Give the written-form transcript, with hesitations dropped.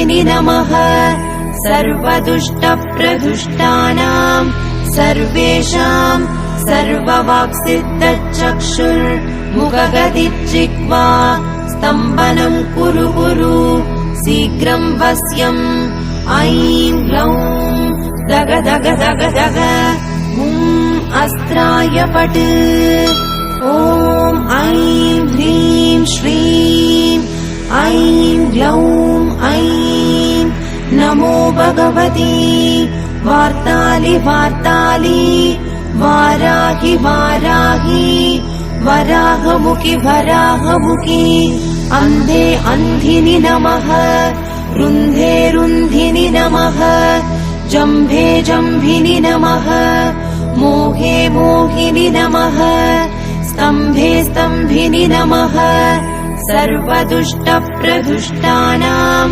सर्वदुष्टदुःखिनि नमः सर्वदुष्टप्रदुष्टानां सर्वेषां सर्ववाक्सिद्धचक्षुर्मुखगदिज्जिह्वा स्तम्भनं कुरु कुरु शीघ्रं वश्यम् ऐं ग्लौं दग दग दग दग अस्त्राय पट् ॐ ऐं ह्रीं श्रीं ऐं ग्लौं ऐं नमो भगवती वार्तालि वार्तालि वाराहि वाराहि वराहमुखि वराहमुखि अन्धे अन्धिनि नमः रुन्धे रुन्धिनि नमः जम्भे जम्भिनि नमः मोहे मोहिनि नमः स्तम्भे स्तम्भिनि नमः सर्वदुष्टप्रदुष्टानां